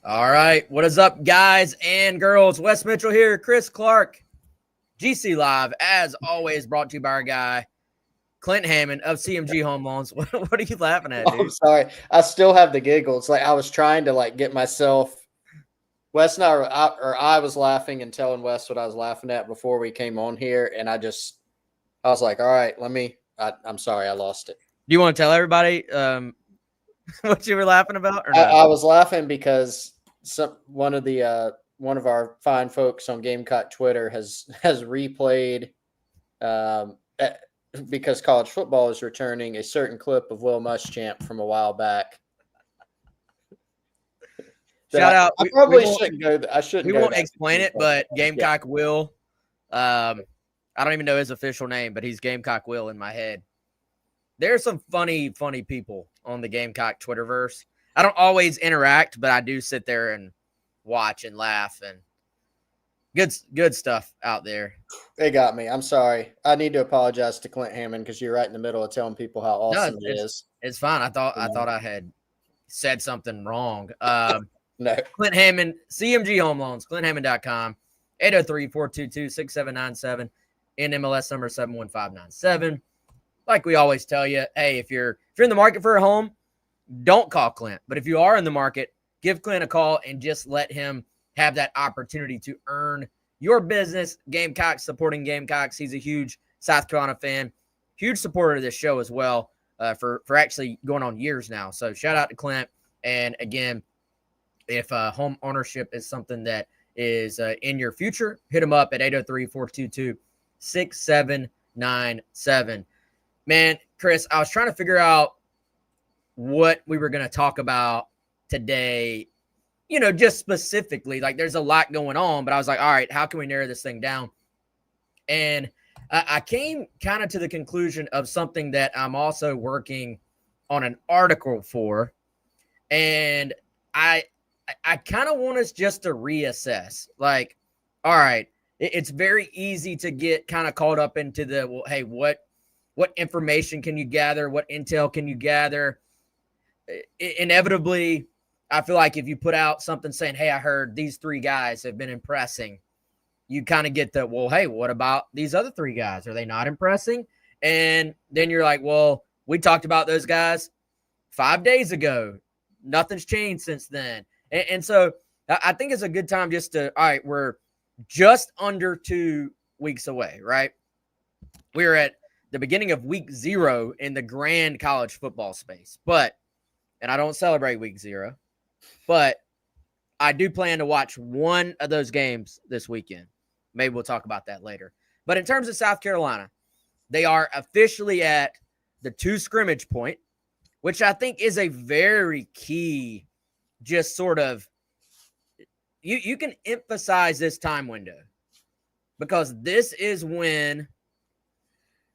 All right. What is up, guys and girls? Wes Mitchell here. Chris Clark. GC Live, as always, brought to you by our guy, Clint Hammond of CMG Home Loans. What are you laughing at, dude? I'm sorry. I still have the giggles. Like I was trying to get myself. Wes and I was laughing and telling Wes what I was laughing at before we came on here, and I was like, all right, I'm sorry, I lost it. Do you want to tell everybody what you were laughing about? Or no? I was laughing because one of our fine folks on Gamecock Twitter has replayed because college football is returning a certain clip of Will Muschamp from a while back. Shout out. I probably shouldn't go. I shouldn't. We won't explain it, but Gamecock Will. I don't even know his official name, but he's Gamecock Will in my head. There's some funny people on the Gamecock Twitterverse. I don't always interact, but I do sit there and watch and laugh, and good stuff out there. They got me. I'm sorry. I need to apologize to Clint Hammond because you're right in the middle of telling people how awesome it is. It's fine. I thought I had said something wrong. No. Clint Hammond, CMG Home Loans, ClintHammond.com, 803-422-6797, NMLS number 71597. Like we always tell you, hey, if you're in the market for a home, don't call Clint. But if you are in the market, give Clint a call and just let him have that opportunity to earn your business. Gamecocks, supporting Gamecocks. He's a huge South Carolina fan, huge supporter of this show as well, for actually going on years now. So shout out to Clint. And again, if home ownership is something that is in your future, hit him up at 803-422-6797. Man, Chris, I was trying to figure out what we were going to talk about today, just specifically. Like, there's a lot going on, but I was like, all right, how can we narrow this thing down? And I came kind of to the conclusion of something that I'm also working on an article for, and I kind of want us just to reassess. Like, all right, it's very easy to get kind of caught up into the, well, hey, what information can you gather? What intel can you gather? Inevitably, I feel like if you put out something saying, hey, I heard these 3 guys have been impressing, you kind of get the, well, hey, what about these other 3 guys? Are they not impressing? And then you're like, well, we talked about those guys 5 days ago. Nothing's changed since then. And so I think it's a good time just to, all right, we're just under 2 weeks away, right? We're at the beginning of week 0 in the grand college football space. And I don't celebrate week 0, but I do plan to watch one of those games this weekend. Maybe we'll talk about that later. But in terms of South Carolina, they are officially at the 2 scrimmage point, which I think is a very key, just sort of, you can emphasize this time window, because this is when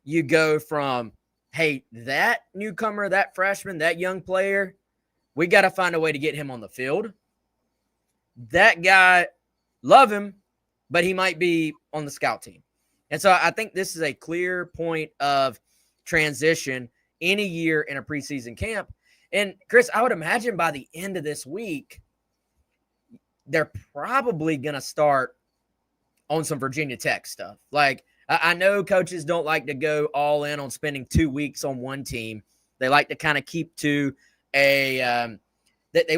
you go from, hey, that newcomer, that freshman, that young player, we got to find a way to get him on the field. That guy, love him, but he might be on the scout team. And so I think this is a clear point of transition in a year in a preseason camp. And Chris, I would imagine by the end of this week, they're probably going to start on some Virginia Tech stuff. Like, I know coaches don't like to go all in on spending 2 weeks on one team. They like to kind of keep to they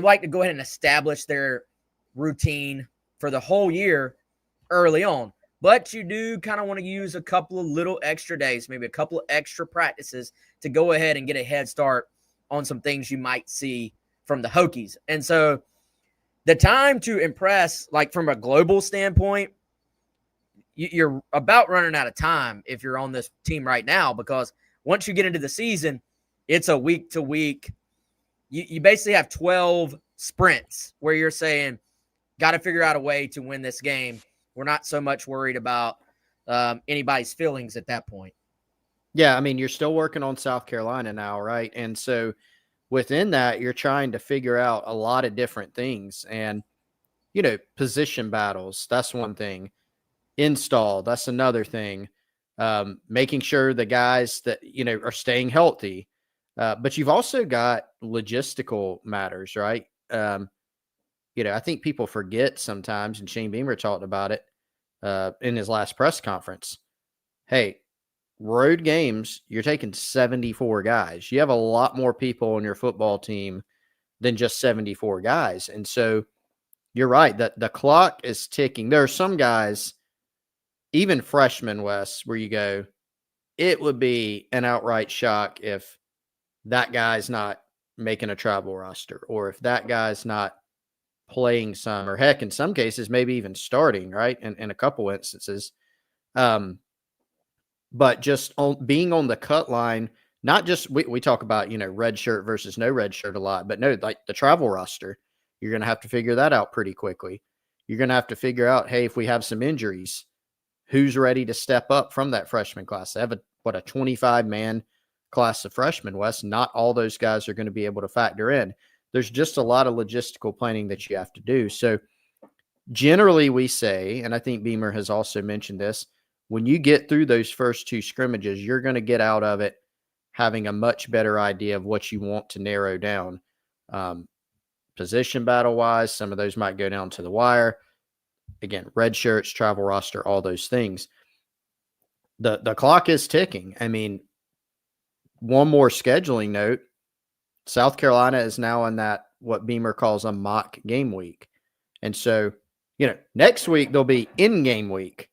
like to go ahead and establish their routine for the whole year early on. But you do kind of want to use a couple of little extra days, maybe a couple of extra practices to go ahead and get a head start on some things you might see from the Hokies. And so the time to impress, like from a global standpoint, you're about running out of time if you're on this team right now, because once you get into the season, it's a week to week. You basically have 12 sprints where you're saying, got to figure out a way to win this game. We're not so much worried about anybody's feelings at that point. Yeah, I mean, you're still working on South Carolina now, right? And so within that, you're trying to figure out a lot of different things. And, position battles, that's one thing. Install, that's another thing. Making sure the guys that, are staying healthy. But you've also got logistical matters, right? I think people forget sometimes, and Shane Beamer talked about it in his last press conference. Hey, road games, you're taking 74 guys. You have a lot more people on your football team than just 74 guys. And so you're right that the clock is ticking. There are some guys, even freshmen, Wes, where you go, it would be an outright shock if that guy's not making a travel roster, or if that guy's not playing some, or heck, in some cases, maybe even starting, right? In a couple instances. But just being on the cut line, not just we talk about, red shirt versus no red shirt a lot, but no, like the travel roster, you're going to have to figure that out pretty quickly. You're going to have to figure out, hey, if we have some injuries, who's ready to step up from that freshman class? They have a 25-man class of freshmen, Wes. Not all those guys are going to be able to factor in. There's just a lot of logistical planning that you have to do. So generally we say, and I think Beamer has also mentioned this, when you get through those first two scrimmages, you're going to get out of it having a much better idea of what you want to narrow down. Position battle-wise, some of those might go down to the wire. Again, red shirts, travel roster, all those things. The clock is ticking. I mean, one more scheduling note. South Carolina is now in that, what Beamer calls a mock game week. And so, next week there'll be in-game week.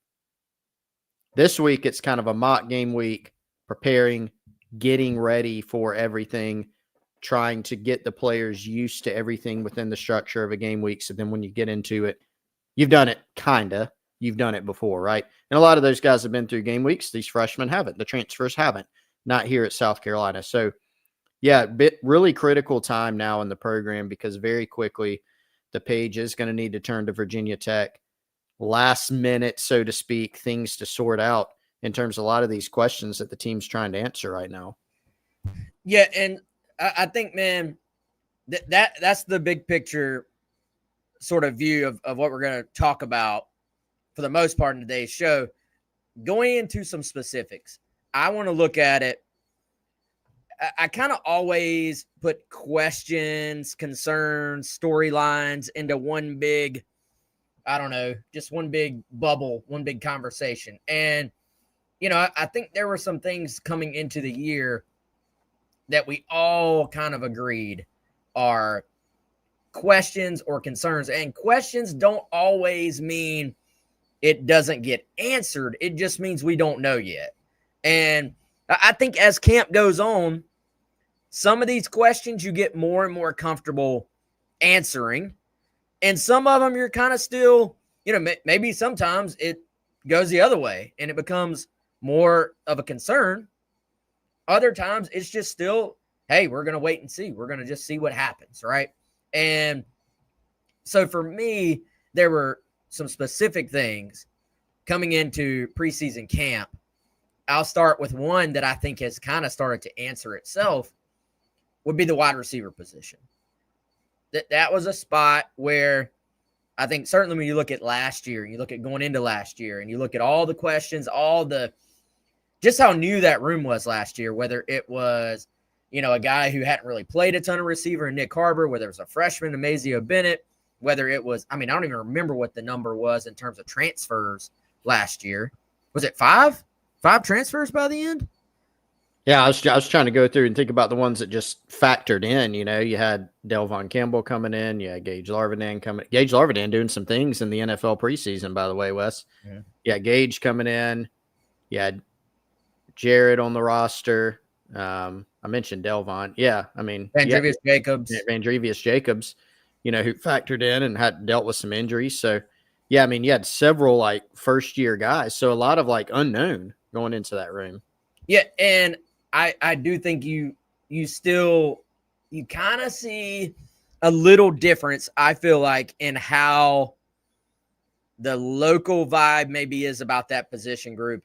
This week it's kind of a mock game week, preparing, getting ready for everything, trying to get the players used to everything within the structure of a game week. So then when you get into it, you've done it, kinda. You've done it before, right? And a lot of those guys have been through game weeks. These freshmen haven't. The transfers haven't. Not here at South Carolina. So, yeah, really critical time now in the program, because very quickly the page is going to need to turn to Virginia Tech. Last minute, so to speak, things to sort out in terms of a lot of these questions that the team's trying to answer right now. Yeah, and I think, man, that's the big picture sort of view of what we're going to talk about for the most part in today's show. Going into some specifics, I want to look at it. I kind of always put questions, concerns, storylines into one big, I don't know, just one big bubble, one big conversation. And, I think there were some things coming into the year that we all kind of agreed are questions or concerns. And questions don't always mean it doesn't get answered. It just means we don't know yet. And I think as camp goes on, some of these questions you get more and more comfortable answering. And some of them you're kind of still, maybe sometimes it goes the other way and it becomes more of a concern. Other times it's just still, hey, we're going to wait and see. We're going to just see what happens, right? And so for me, there were some specific things coming into preseason camp. I'll start with one that I think has kind of started to answer itself, would be the wide receiver position. That was a spot where I think certainly when you look at last year, you look at going into last year, and you look at all the questions, just how new that room was last year, whether it was, a guy who hadn't really played a ton of receiver in Nick Harbor, whether it was a freshman, Amazio Bennett, whether it was, I don't even remember what the number was in terms of transfers last year. Was it 5? 5 transfers by the end? Yeah, I was trying to go through and think about the ones that just factored in. You had Delvon Campbell coming in. You had Gage Larvidan coming. Gage Larvidan doing some things in the NFL preseason, by the way, Wes. Yeah. You had Gage coming in. You had Jared on the roster. I mentioned Delvon. Yeah, Vandrevius Jacobs. Vandrevius Jacobs, who factored in and had dealt with some injuries. So, yeah, you had several, first-year guys. So, a lot of, unknown going into that room. Yeah, and I do think you kind of see a little difference, I feel like, in how the local vibe maybe is about that position group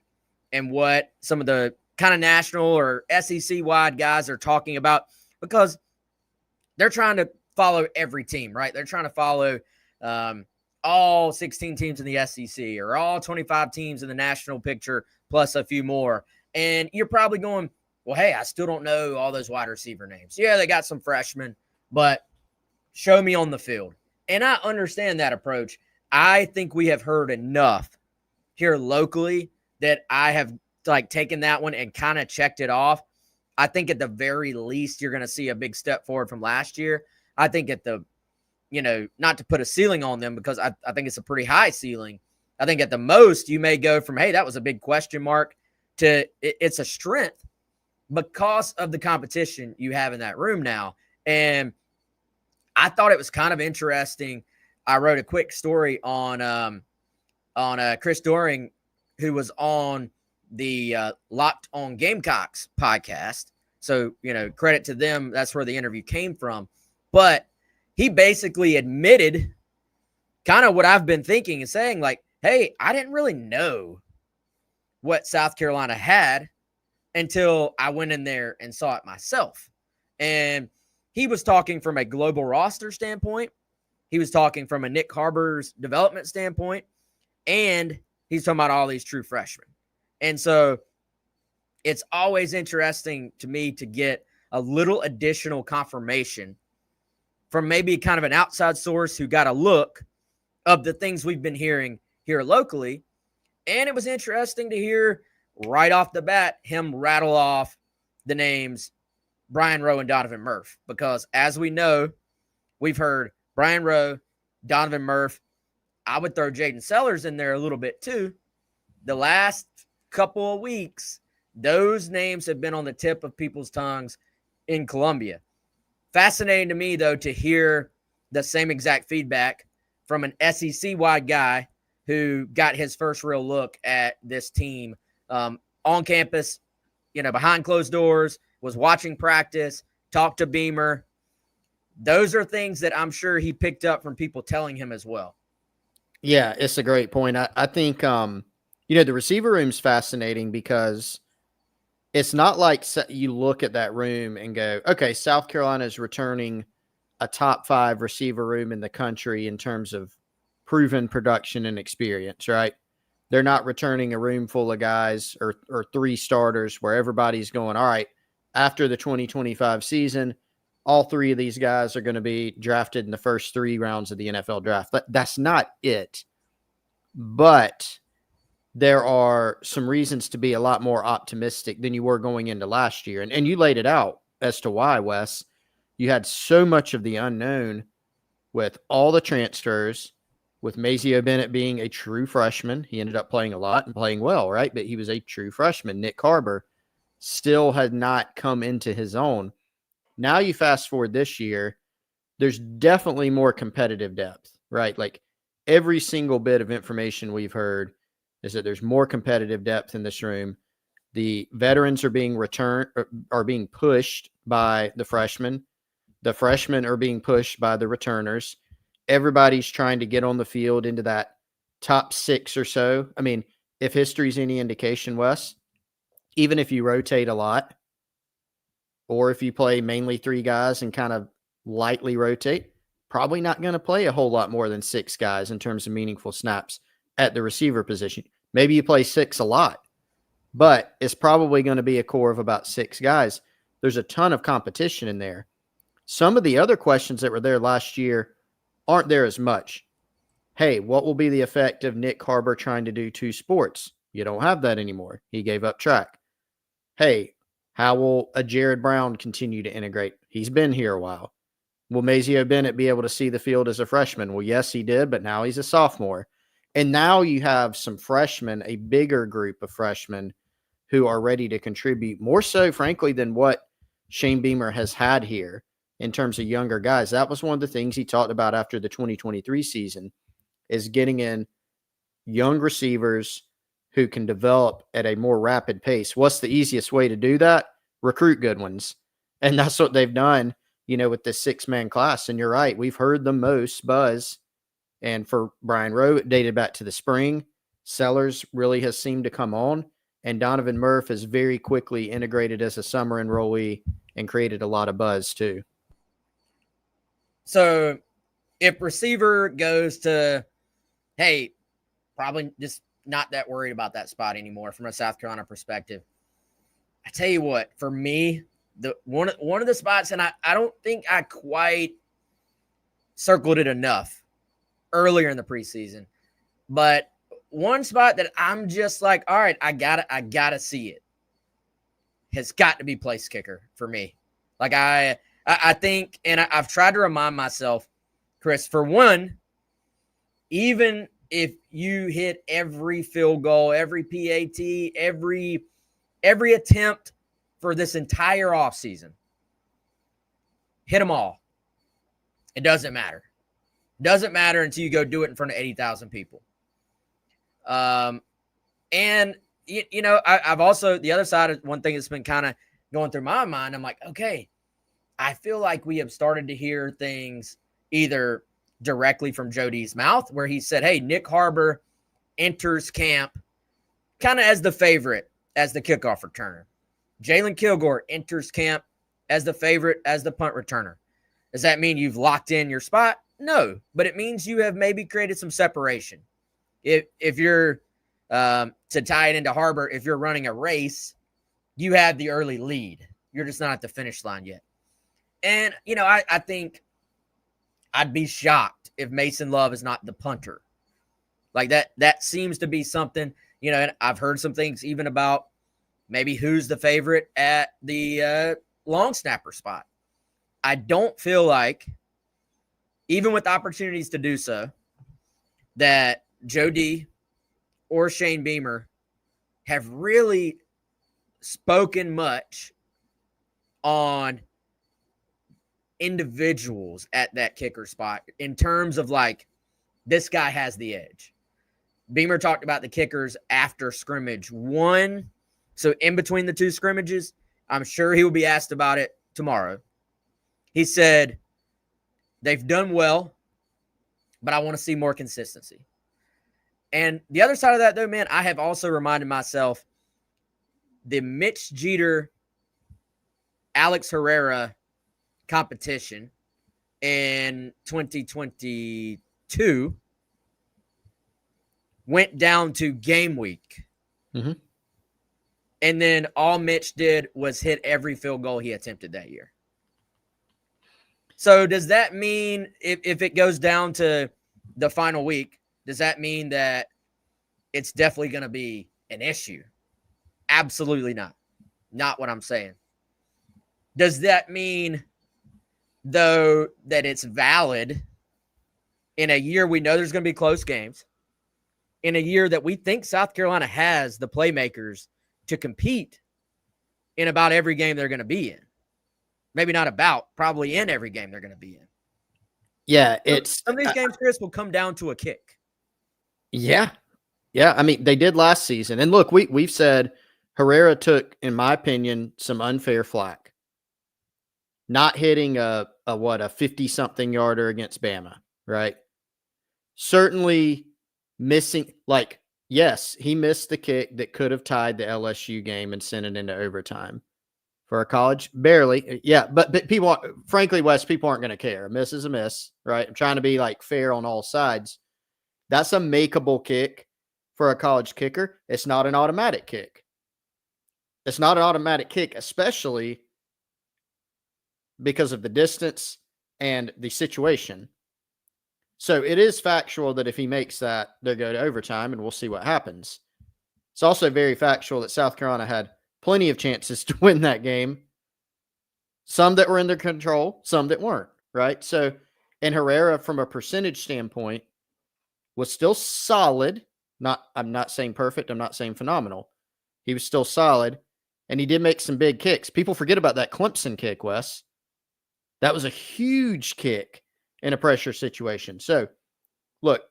and what some of the kind of national or SEC-wide guys are talking about, because they're trying to follow every team, right? They're trying to follow all 16 teams in the SEC or all 25 teams in the national picture plus a few more. And you're probably going, well, hey, I still don't know all those wide receiver names. Yeah, they got some freshmen, but show me on the field. And I understand that approach. I think we have heard enough here locally that I have like taken that one and kind of checked it off. I think at the very least, you're going to see a big step forward from last year. I think at the, not to put a ceiling on them because I think it's a pretty high ceiling. I think at the most you may go from, hey, that was a big question mark to it's a strength because of the competition you have in that room now. And I thought it was kind of interesting. I wrote a quick story on Chris Doring, who was on the Locked on Gamecocks podcast. So, credit to them. That's where the interview came from. But he basically admitted kind of what I've been thinking and saying, like, hey, I didn't really know what South Carolina had until I went in there and saw it myself. And he was talking from a global roster standpoint. He was talking from a Nick Harbor's development standpoint. And he's talking about all these true freshmen. And so it's always interesting to me to get a little additional confirmation from maybe kind of an outside source who got a look of the things we've been hearing here locally. And it was interesting to hear right off the bat him rattle off the names Brian Rowe and Donovan Murph, because as we know, we've heard Brian Rowe, Donovan Murph. I would throw Jaden Sellers in there a little bit too. The last couple of weeks, those names have been on the tip of people's tongues in Columbia. Fascinating to me, though, to hear the same exact feedback from an SEC-wide guy who got his first real look at this team on campus, behind closed doors, was watching practice, talked to Beamer. Those are things that I'm sure he picked up from people telling him as well. Yeah, it's a great point. I think, the receiver room's fascinating because it's not like you look at that room and go, okay, South Carolina is returning a top 5 receiver room in the country in terms of proven production and experience, right? They're not returning a room full of guys or 3 starters where everybody's going, all right, after the 2025 season, all 3 of these guys are going to be drafted in the first 3 rounds of the NFL draft. That's not it. But there are some reasons to be a lot more optimistic than you were going into last year. And you laid it out as to why, Wes. You had so much of the unknown with all the transfers, with Mazio Bennett being a true freshman. He ended up playing a lot and playing well, right? But he was a true freshman. Nick Harbor still had not come into his own. Now you fast forward this year, there's definitely more competitive depth, right? Like every single bit of information we've heard is that there's more competitive depth in this room. The veterans are being being pushed by the freshmen. The freshmen are being pushed by the returners. Everybody's trying to get on the field into that top 6 or so. I mean, if history's any indication, Wes, even if you rotate a lot, or if you play mainly 3 guys and kind of lightly rotate, probably not going to play a whole lot more than 6 guys in terms of meaningful snaps at the receiver position. Maybe you play 6 a lot, but it's probably going to be a core of about 6 guys. There's a ton of competition in there. Some of the other questions that were there last year aren't there as much. Hey, what will be the effect of Nick Harbor trying to do 2 sports? You don't have that anymore. He gave up track. Hey, how will a Jared Brown continue to integrate? He's been here a while. Will Mazio Bennett be able to see the field as a freshman? Well, yes, he did, but now he's a sophomore. And now you have some freshmen, a bigger group of freshmen who are ready to contribute more so, frankly, than what Shane Beamer has had here in terms of younger guys. That was one of the things he talked about after the 2023 season is getting in young receivers who can develop at a more rapid pace. What's the easiest way to do that? Recruit good ones. And that's what they've done, with this 6-man class. And you're right. We've heard the most buzz. And for Brian Rowe, it dated back to the spring. Sellers really has seemed to come on. And Donovan Murph has very quickly integrated as a summer enrollee and created a lot of buzz too. So if receiver goes to, hey, probably just not that worried about that spot anymore from a South Carolina perspective. I tell you what, for me, the one of the spots, and I don't think I quite circled it enough earlier in the preseason. But one spot that I'm just like, all right, I gotta see it, has got to be place kicker for me. Like I think, and I've tried to remind myself, Chris, for one, even if you hit every field goal, every PAT, every attempt for this entire offseason, hit them all. It doesn't matter. It doesn't matter until you go do it in front of 80,000 people. And you know, I've also, the other side of one thing that's been kind of going through my mind, I'm like, okay, I feel like we have started to hear things either directly from Jody's mouth where he said, hey, Nick Harbor enters camp kind of as the favorite, as the kickoff returner. Jalen Kilgore enters camp as the favorite, as the punt returner. Does that mean you've locked in your spot? No, but it means you have maybe created some separation. If you're, to tie it into Harbor, if you're running a race, you have the early lead. You're just not at the finish line yet. And, you know, I think I'd be shocked if Mason Love is not the punter. Like that seems to be something, you know, and I've heard some things even about maybe who's the favorite at the long snapper spot. I don't feel like, even with opportunities to do so, that Jody or Shane Beamer have really spoken much on individuals at that kicker spot in terms of like, this guy has the edge. Beamer talked about the kickers after scrimmage one. So in between the two scrimmages, I'm sure he will be asked about it tomorrow. He said, they've done well, but I want to see more consistency. And the other side of that, though, man, I have also reminded myself the Mitch Jeter, Alex Herrera competition in 2022 went down to game week. Mm-hmm. And then all Mitch did was hit every field goal he attempted that year. So does that mean if it goes down to the final week, does that mean that it's definitely going to be an issue? Absolutely not. Not what I'm saying. Does that mean, though, that it's valid in a year we know there's going to be close games, in a year that we think South Carolina has the playmakers to compete in about every game they're going to be in? Maybe not about, probably in every game they're going to be in. Yeah, it's some of these games, Chris, will come down to a kick. Yeah. Yeah, I mean, they did last season. And look, we've said Herrera took, in my opinion, some unfair flack. Not hitting a 50-something yarder against Bama, right? Certainly missing, like, yes, he missed the kick that could have tied the LSU game and sent it into overtime. For a college, barely. Yeah, but people, frankly, Wes, people aren't going to care. A miss is a miss, right? I'm trying to be, like, fair on all sides. That's a makeable kick for a college kicker. It's not an automatic kick. It's not an automatic kick, especially because of the distance and the situation. So it is factual that if he makes that, they'll go to overtime, and we'll see what happens. It's also very factual that South Carolina had plenty of chances to win that game. Some that were in their control, some that weren't, right? So, and Herrera, from a percentage standpoint, was still solid. I'm not saying perfect. I'm not saying phenomenal. He was still solid, and he did make some big kicks. People forget about that Clemson kick, Wes. That was a huge kick in a pressure situation. So, look,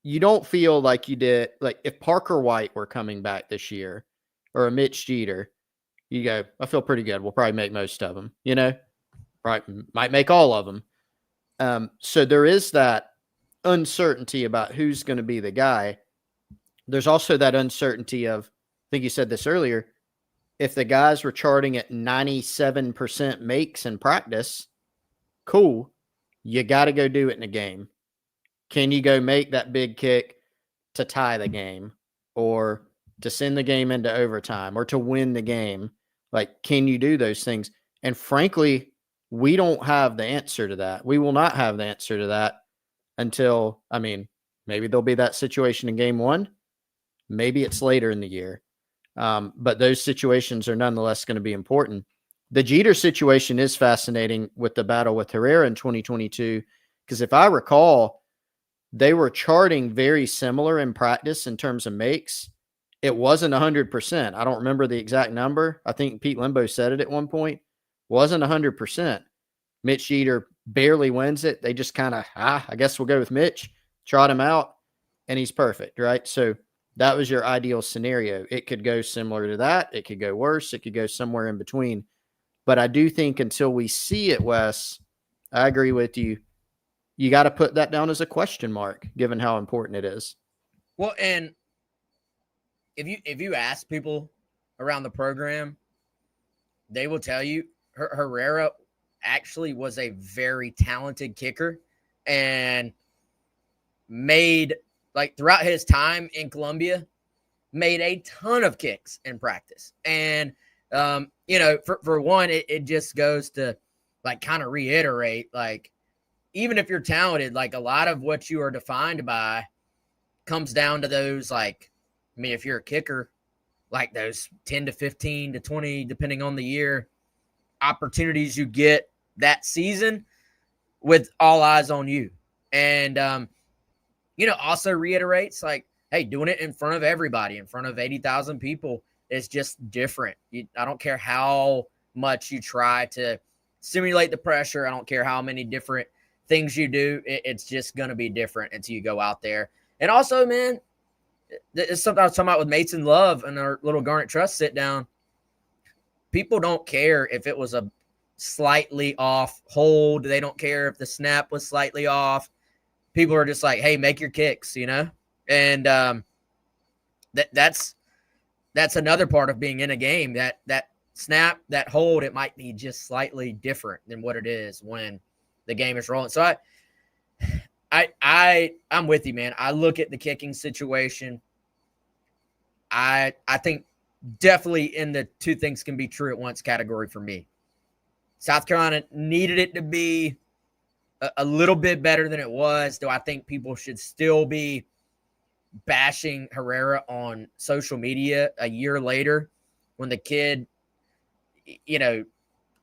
you don't feel like you did, like if Parker White were coming back this year or a Mitch Jeter, you go, I feel pretty good. We'll probably make most of them, you know, right? Might make all of them. So there is that uncertainty about who's going to be the guy. There's also that uncertainty of, I think you said this earlier, if the guys were charting at 97% makes in practice, cool. You got to go do it in a game. Can you go make that big kick to tie the game or to send the game into overtime or to win the game? Like, can you do those things? And frankly, We don't have the answer to that. We will not have the answer to that until, maybe there'll be that situation in game one. Maybe it's later in the year. But those situations are nonetheless going to be important. The Jeter situation is fascinating with the battle with Herrera in 2022, because if I recall, they were charting very similar in practice in terms of makes. It wasn't 100%. I don't remember the exact number. I think Pete Limbo said it at one point. Wasn't 100%. Mitch Jeter barely wins it. They just kind of, I guess we'll go with Mitch, trot him out, and he's perfect, right? So that was your ideal scenario. It could go similar to that. It could go worse. It could go somewhere in between. But I do think until we see it, Wes, I agree with you. You got to put that down as a question mark, given how important it is. Well, and if you ask people around the program, they will tell you Herrera actually was a very talented kicker and made, like, throughout his time in Columbia, made a ton of kicks in practice. And, for one, it just goes to, like, kind of reiterate, like, even if you're talented, like, a lot of what you are defined by comes down to those, like, if you're a kicker, like those 10 to 15 to 20, depending on the year, opportunities you get that season with all eyes on you. And, also reiterates, like, hey, doing it in front of everybody, in front of 80,000 people is just different. I don't care how much you try to simulate the pressure. I don't care how many different things you do. It's just going to be different until you go out there. And also, man, it's something I was talking about with Mason Love and our little Garnet Trust sit down. People don't care if it was a slightly off hold. They don't care if the snap was slightly off. People are just like, hey, make your kicks, And that's another part of being in a game. That snap, that hold, it might be just slightly different than what it is when the game is rolling. So I'm with you, man. I look at the kicking situation. I think definitely in the two things can be true at once category for me. South Carolina needed it to be a little bit better than it was, though I think people should still be bashing Herrera on social media a year later when the kid,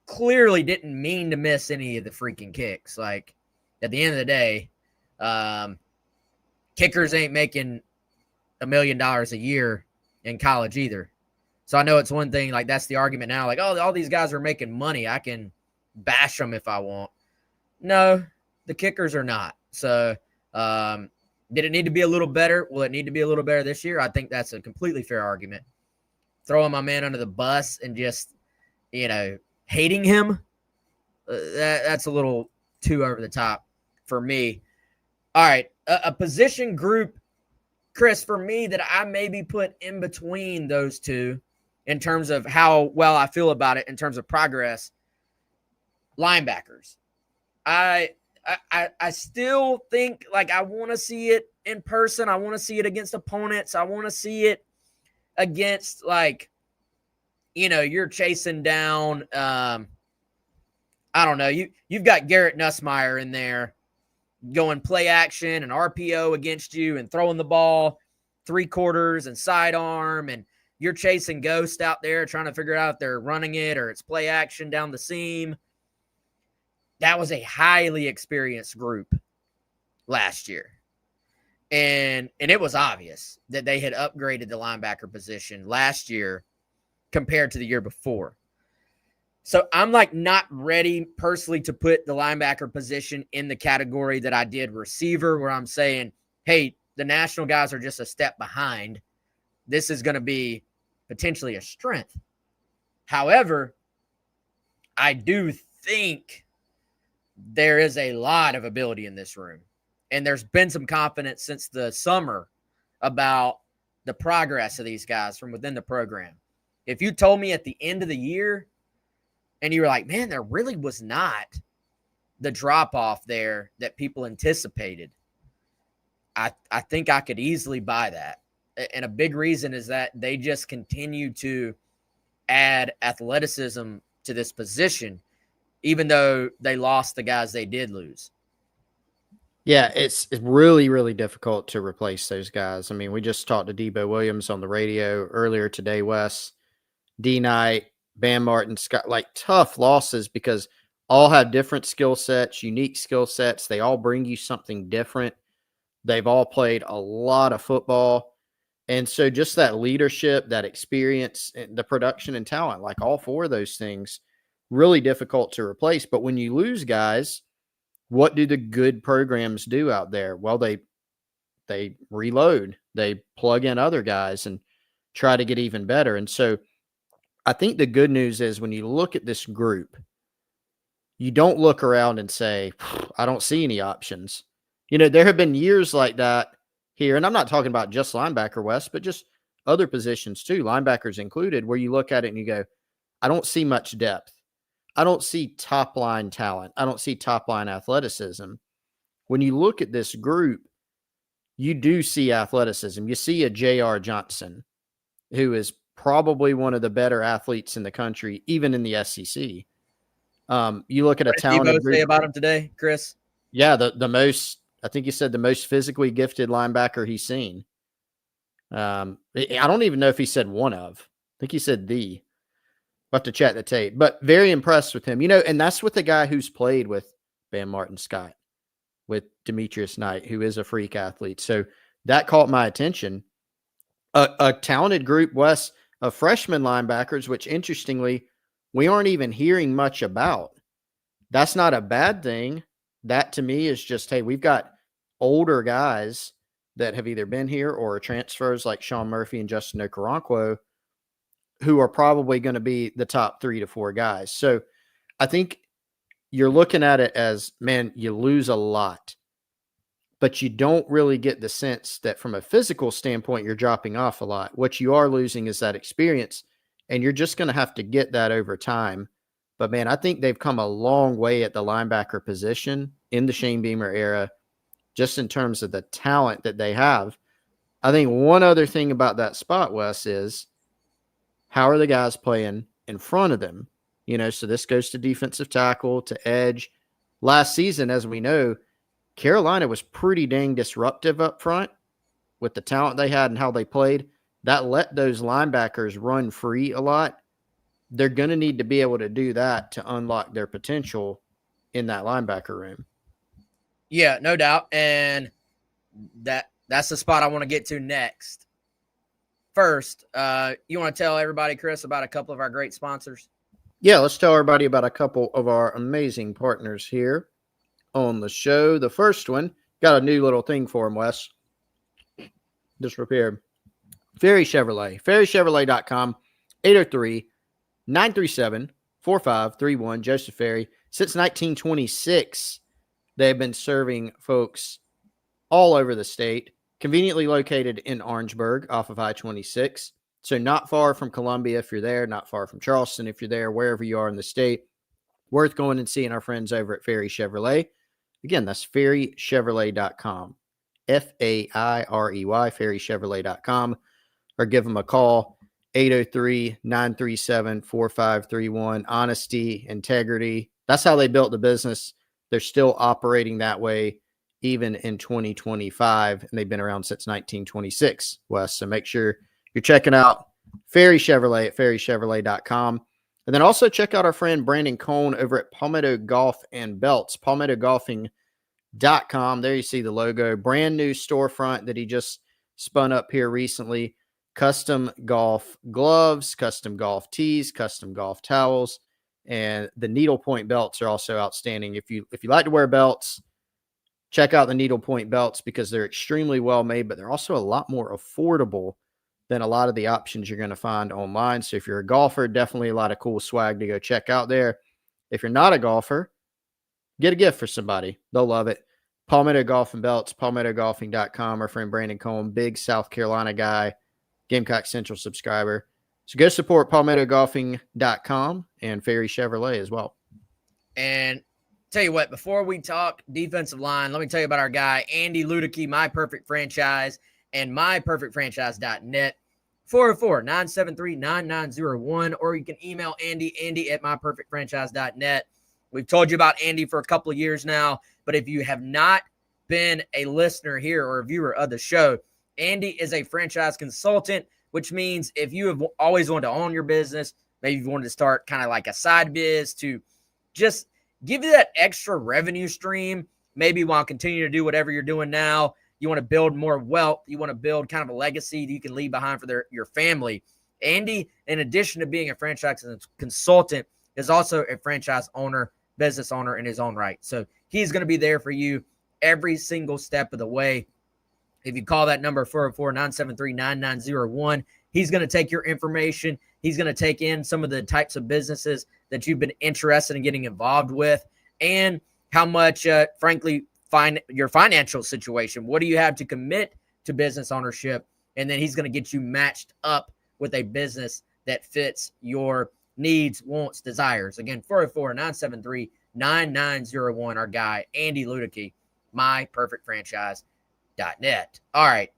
clearly didn't mean to miss any of the freaking kicks. Like, at the end of the day, kickers ain't making $1 million a year in college either. So I know it's one thing, like, that's the argument now, like, oh, all these guys are making money, I can bash them if I want. No, the kickers are not. So did it need to be a little better? Will it need to be a little better this year? I think that's a completely fair argument. Throwing my man under the bus and just, hating him, that's a little too over the top for me. All right, a position group, Chris, for me that I maybe put in between those two in terms of how well I feel about it in terms of progress, linebackers. I still think, like, I want to see it in person. I want to see it against opponents. I want to see it against, like, you're chasing down, I don't know. You've got Garrett Nussmeier in there going play action and RPO against you and throwing the ball 3/4 and sidearm, and you're chasing ghost out there trying to figure out if they're running it or it's play action down the seam. That was a highly experienced group last year. And it was obvious that they had upgraded the linebacker position last year compared to the year before. So I'm, like, not ready personally to put the linebacker position in the category that I did receiver, where I'm saying, hey, the national guys are just a step behind. This is going to be potentially a strength. However, I do think there is a lot of ability in this room. And there's been some confidence since the summer about the progress of these guys from within the program. If you told me at the end of the year and you were like, man, there really was not the drop-off there that people anticipated, I think I could easily buy that. And a big reason is that they just continue to add athleticism to this position. even though they lost the guys they did lose. Yeah, it's really, really difficult to replace those guys. I mean, we just talked to Debo Williams on the radio earlier today, Wes. D Knight, Bam Martin, Scott, like tough losses because all have different skill sets, unique skill sets. They all bring you something different. They've all played a lot of football. And so just that leadership, that experience, the production and talent, like all four of those things, really difficult to replace. But when you lose guys, what do the good programs do out there? Well, they reload, they plug in other guys and try to get even better. And so I think the good news is when you look at this group, you don't look around and say, I don't see any options. You know, there have been years like that here, and I'm not talking about just linebacker, Wes, but just other positions too, linebackers included, where you look at it and you go, I don't see much depth. I don't see top line talent. I don't see top line athleticism. When you look at this group, you do see athleticism. You see a J.R. Johnson, who is probably one of the better athletes in the country, even in the SEC. You look at a talented group. Say about him today, Chris? Yeah, the most, I think you said the most physically gifted linebacker he's seen. I don't even know if he said one of. I think he said the. We'll have to check the tape. But very impressed with him. You know, and that's with the guy who's played with Bam Martin Scott, with Demetrius Knight, who is a freak athlete. So that caught my attention. A talented group, Wes, of freshman linebackers, which interestingly, we aren't even hearing much about. That's not a bad thing. That to me is just, hey, we've got older guys that have either been here or are transfers like Sean Murphy and Justin Okoronkwo, who are probably going to be the top 3 to 4 guys. So I think you're looking at it as, man, you lose a lot, but you don't really get the sense that from a physical standpoint, you're dropping off a lot. What you are losing is that experience, and you're just going to have to get that over time. But, man, I think they've come a long way at the linebacker position in the Shane Beamer era, just in terms of the talent that they have. I think one other thing about that spot, Wes, is how are the guys playing in front of them? You know, so this goes to defensive tackle, to edge. Last season, as we know, Carolina was pretty dang disruptive up front with the talent they had and how they played. That let those linebackers run free a lot. They're going to need to be able to do that to unlock their potential in that linebacker room. Yeah, no doubt. And that's the spot I want to get to next. First, you want to tell everybody, Chris, about a couple of our great sponsors? Yeah, let's tell everybody about a couple of our amazing partners here on the show. The first one, got a new little thing for him, Wes. Just repaired. Ferry Chevrolet. FerryChevrolet.com, 803-937-4531. Joseph Ferry. Since 1926, they've been serving folks all over the state. Conveniently located in Orangeburg off of I-26. So not far from Columbia if you're there, not far from Charleston if you're there, wherever you are in the state. Worth going and seeing our friends over at Ferry Chevrolet. Again, that's FerryChevrolet.com. F-A-I-R-E-Y, FerryChevrolet.com. Or give them a call, 803-937-4531. Honesty, integrity. That's how they built the business. They're still operating that way even in 2025, and they've been around since 1926, Wes. So make sure you're checking out Ferry Chevrolet at FerryChevrolet.com. And then also check out our friend Brandon Cohn over at Palmetto Golf and Belts, PalmettoGolfing.com. There you see the logo. Brand new storefront that he just spun up here recently. Custom golf gloves, custom golf tees, custom golf towels, and the needlepoint belts are also outstanding. If you like to wear belts, check out the needlepoint belts because they're extremely well made, but they're also a lot more affordable than a lot of the options you're going to find online. So if you're a golfer, definitely a lot of cool swag to go check out there. If you're not a golfer, get a gift for somebody. They'll love it. Palmetto Golf and Belts, PalmettoGolfing.com. Our friend Brandon Cohn, big South Carolina guy, Gamecock Central subscriber. So go support PalmettoGolfing.com and Ferry Chevrolet as well. And tell you what, before we talk defensive line, let me tell you about our guy, Andy Luedecke, My Perfect Franchise, and MyPerfectFranchise.net, 404-973-9901, or you can email Andy at MyPerfectFranchise.net. We've told you about Andy for a couple of years now, but if you have not been a listener here or a viewer of the show, Andy is a franchise consultant, which means if you have always wanted to own your business, maybe you wanted to start kind of like a side biz to just give you that extra revenue stream, maybe while continuing to do whatever you're doing now. You want to build more wealth. You want to build kind of a legacy that you can leave behind for your family. Andy, in addition to being a franchise consultant, is also a franchise owner, business owner in his own right. So he's going to be there for you every single step of the way. If you call that number 404-973-9901, he's going to take your information. He's going to take in some of the types of businesses that you've been interested in getting involved with and how much, frankly, your financial situation. What do you have to commit to business ownership? And then he's going to get you matched up with a business that fits your needs, wants, desires. Again, 404-973-9901, our guy, Andy Luedecke, myperfectfranchise.net. All right,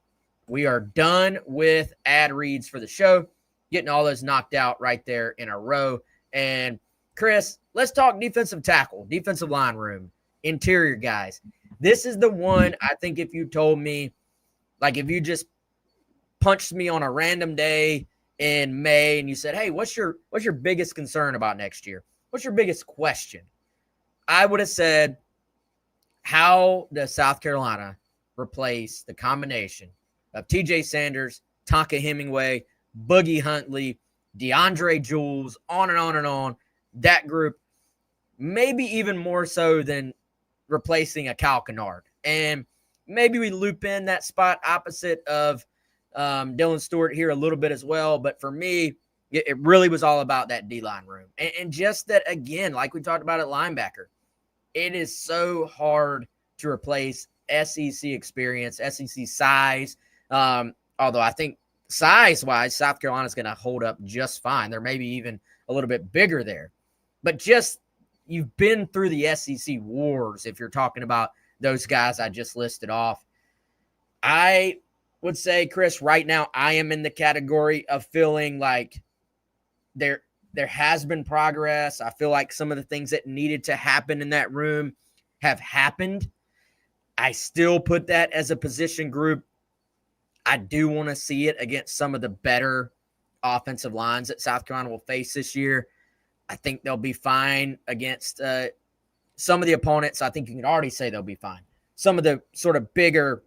we are done with ad reads for the show, getting all those knocked out right there in a row. And Chris, let's talk defensive tackle, defensive line room, interior guys. This is the one I think if you told me, like if you just punched me on a random day in May and you said, hey, what's your biggest concern about next year? What's your biggest question? I would have said, how does South Carolina replace the combination of TJ Sanders, Tonka Hemingway, Boogie Huntley, DeAndre Jules, on and on and on, that group, maybe even more so than replacing a Kyle Kennard. And maybe we loop in that spot opposite of Dylan Stewart here a little bit as well. But for me, it really was all about that D-line room. And just that, again, like we talked about at linebacker, it is so hard to replace SEC experience, SEC size. Although I think size-wise, South Carolina's going to hold up just fine. They're maybe even a little bit bigger there. But just you've been through the SEC wars if you're talking about those guys I just listed off. I would say, Chris, right now I am in the category of feeling like there has been progress. I feel like some of the things that needed to happen in that room have happened. I still put that as a position group. I do want to see it against some of the better offensive lines that South Carolina will face this year. I think they'll be fine against some of the opponents. I think you can already say they'll be fine. Some of the sort of bigger,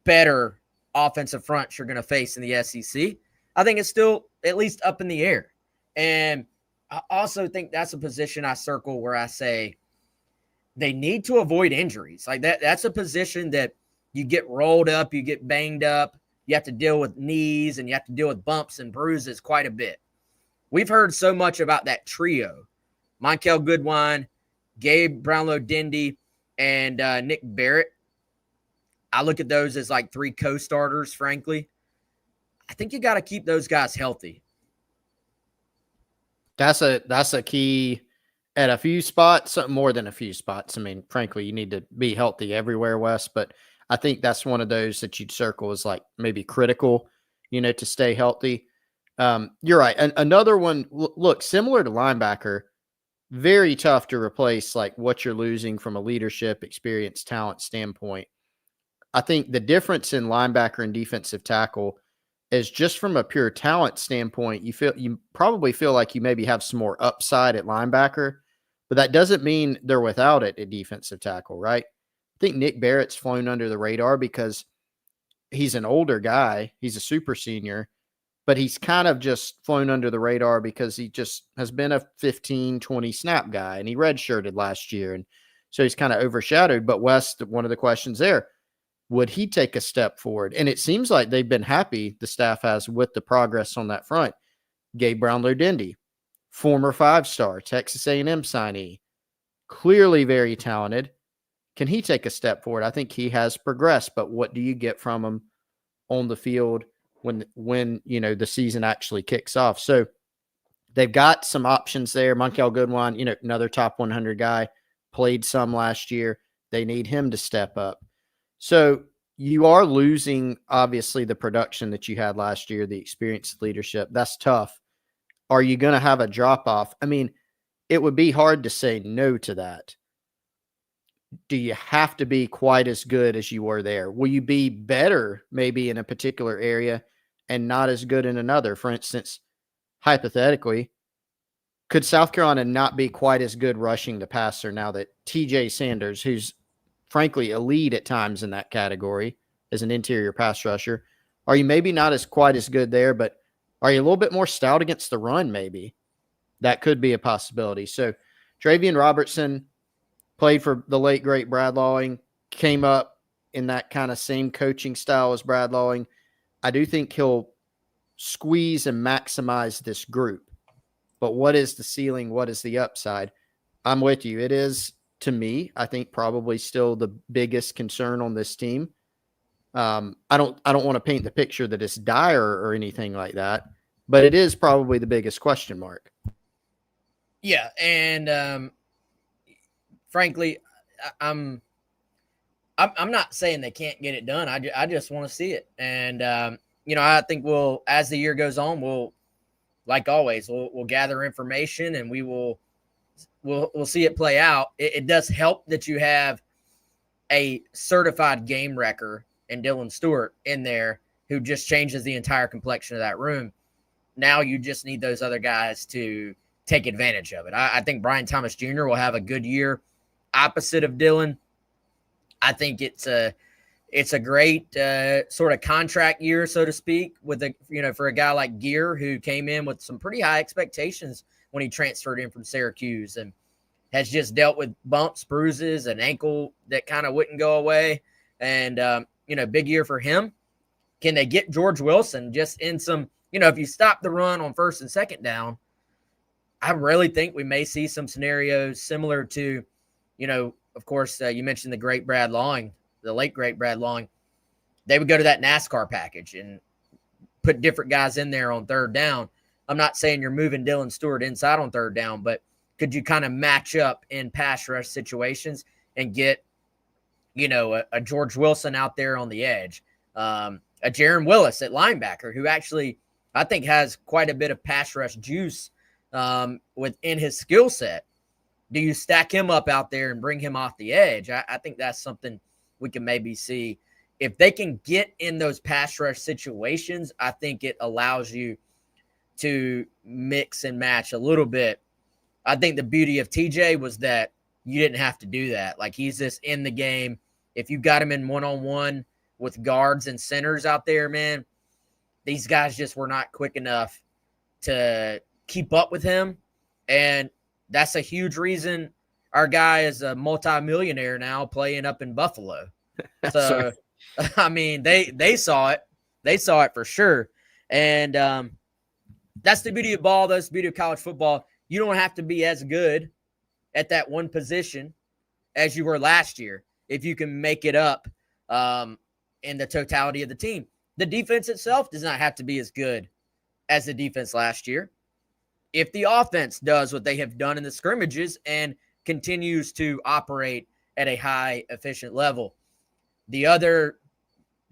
better offensive fronts you're going to face in the SEC, I think it's still at least up in the air. And I also think that's a position I circle where I say they need to avoid injuries. Like that's a position that you get rolled up, you get banged up, you have to deal with knees, and you have to deal with bumps and bruises quite a bit. We've heard so much about that trio, Monkel Goodwine, Gabe Brownlow-Dindy, and Nick Barrett. I look at those as like three co-starters, frankly. I think you got to keep those guys healthy. That's a key at a few spots, more than a few spots. I mean, frankly, you need to be healthy everywhere, Wes, but I think that's one of those that you'd circle as like maybe critical, to stay healthy. You're right. Another one, look, similar to linebacker, very tough to replace like what you're losing from a leadership, experience, talent standpoint. I think the difference in linebacker and defensive tackle is just from a pure talent standpoint. You probably feel like you maybe have some more upside at linebacker, but that doesn't mean they're without it at defensive tackle, right? I think Nick Barrett's flown under the radar because he's an older guy. He's a super senior, but he's kind of just flown under the radar because he just has been a 15, 20 snap guy, and he redshirted last year. And so he's kind of overshadowed. But West, one of the questions there, would he take a step forward? And it seems like they've been happy, the staff has, with the progress on that front. Gabe Brownlow-Dindy, former 5-star, Texas A&M signee, clearly very talented. Can he take a step forward? I think he has progressed, but what do you get from him on the field when the season actually kicks off? So they've got some options there. Monkel Goodwine, another top 100 guy, played some last year. They need him to step up. So you are losing, obviously, the production that you had last year, the experience, leadership. That's tough. Are you going to have a drop-off? I mean, it would be hard to say no to that. Do you have to be quite as good as you were there? Will you be better maybe in a particular area and not as good in another? For instance, hypothetically, could South Carolina not be quite as good rushing the passer now that TJ Sanders, who's frankly elite at times in that category as an interior pass rusher, are you maybe not as quite as good there, but are you a little bit more stout against the run maybe? That could be a possibility. So Travian Robertson played for the late, great Brad Lawing, came up in that kind of same coaching style as Brad Lawing. I do think he'll squeeze and maximize this group. But what is the ceiling? What is the upside? I'm with you. It is, to me, I think probably still the biggest concern on this team. I don't want to paint the picture that it's dire or anything like that, but it is probably the biggest question mark. Yeah, and frankly, I'm not saying they can't get it done. I just want to see it, and I think we'll, as the year goes on, we'll, like always, we'll gather information and we'll see it play out. It does help that you have a certified game wrecker and Dylan Stewart in there who just changes the entire complexion of that room. Now you just need those other guys to take advantage of it. I think Brian Thomas Jr. will have a good year opposite of Dylan. I think it's a great sort of contract year, so to speak, with for a guy like Gear, who came in with some pretty high expectations when he transferred in from Syracuse and has just dealt with bumps, bruises, an ankle that kind of wouldn't go away. And, big year for him. Can they get George Wilson just in some, if you stop the run on first and second down, I really think we may see some scenarios similar to, of course, you mentioned the great Brad Lawing, the late great Brad Lawing. They would go to that NASCAR package and put different guys in there on third down. I'm not saying you're moving Dylan Stewart inside on third down, but could you kind of match up in pass rush situations and get, a George Wilson out there on the edge, a Jaron Willis at linebacker, who actually I think has quite a bit of pass rush juice within his skill set. Do you stack him up out there and bring him off the edge? I think that's something we can maybe see. If they can get in those pass rush situations, I think it allows you to mix and match a little bit. I think the beauty of TJ was that you didn't have to do that. Like, he's just in the game. If you got him in one-on-one with guards and centers out there, man, these guys just were not quick enough to keep up with him. And that's a huge reason our guy is a multimillionaire now playing up in Buffalo. So, I mean, they saw it. They saw it for sure. And that's the beauty of ball. That's the beauty of college football. You don't have to be as good at that one position as you were last year if you can make it up in the totality of the team. The defense itself does not have to be as good as the defense last year. If the offense does what they have done in the scrimmages and continues to operate at a high, efficient level. The other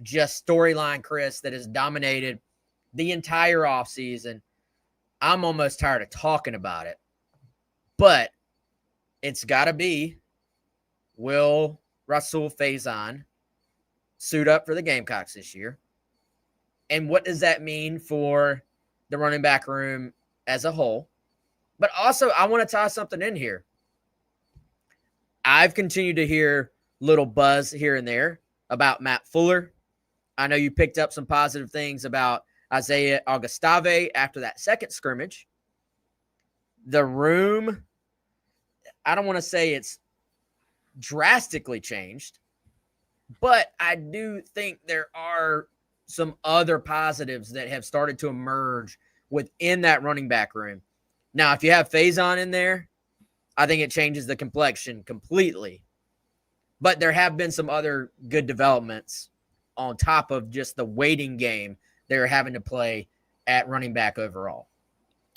just storyline, Chris, that has dominated the entire offseason, I'm almost tired of talking about it, but it's got to be, will Russell Faison suit up for the Gamecocks this year? And what does that mean for the running back room as a whole? But also, I want to tie something in here. I've continued to hear little buzz here and there about Matt Fuller. I know you picked up some positive things about Isaiah Augustave after that second scrimmage. The room, I don't want to say it's drastically changed, but I do think there are some other positives that have started to emerge within that running back room. Now, if you have Faison in there, I think it changes the complexion completely. But there have been some other good developments on top of just the waiting game they're having to play at running back overall.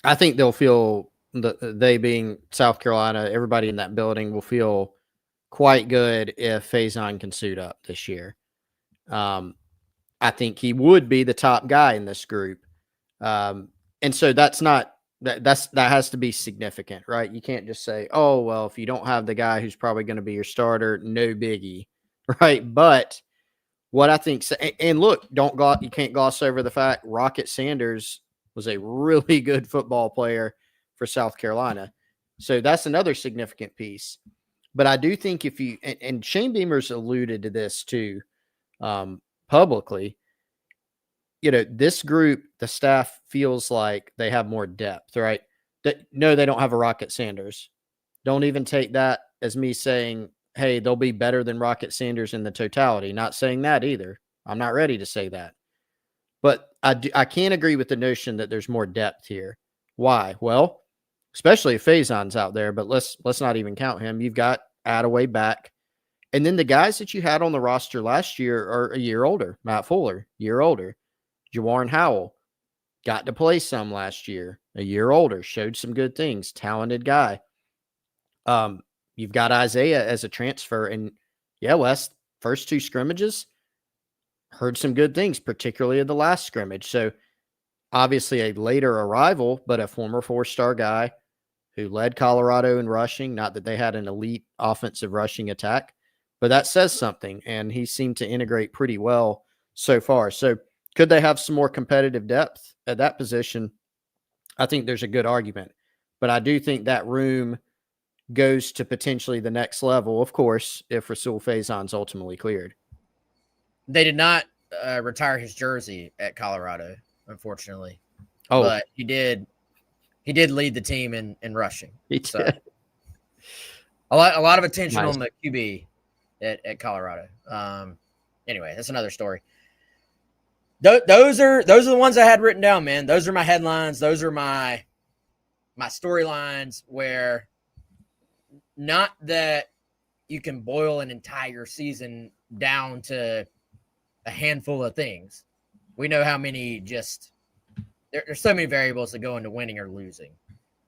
I think they'll feel, they being South Carolina, everybody in that building will feel quite good if Faison can suit up this year. I think he would be the top guy in this group. And so that's not That has to be significant, right? You can't just say, oh, well, if you don't have the guy who's probably going to be your starter, no biggie, right? But what I think, and look, you can't gloss over the fact Rocket Sanders was a really good football player for South Carolina. So that's another significant piece. But I do think if you, and Shane Beamer's alluded to this too, publicly, this group, the staff feels like they have more depth, right? No, they don't have a Rocket Sanders. Don't even take that as me saying, hey, they'll be better than Rocket Sanders in the totality. Not saying that either. I'm not ready to say that. But I can't agree with the notion that there's more depth here. Why? Well, especially if Faison's out there, but let's not even count him. You've got Attaway back. And then the guys that you had on the roster last year are a year older. Matt Fuller, year older. Jawarn Howell got to play some last year, a year older, showed some good things, talented guy. You've got Isaiah as a transfer, and yeah, Wes, first two scrimmages, heard some good things, particularly in the last scrimmage. So obviously a later arrival, but a former 4-star guy who led Colorado in rushing. Not that they had an elite offensive rushing attack, but that says something, and he seemed to integrate pretty well so far. So could they have some more competitive depth at that position? I think there's a good argument, but I do think that room goes to potentially the next level, of course, if Rasul Faison's ultimately cleared. They did not retire his jersey at Colorado, unfortunately. Oh, but he did lead the team in rushing. So a lot of attention on the QB at Colorado. Anyway, that's another story. Those are the ones I had written down, man. Those are my headlines. Those are my storylines, where not that you can boil an entire season down to a handful of things. We know how many there's so many variables that go into winning or losing.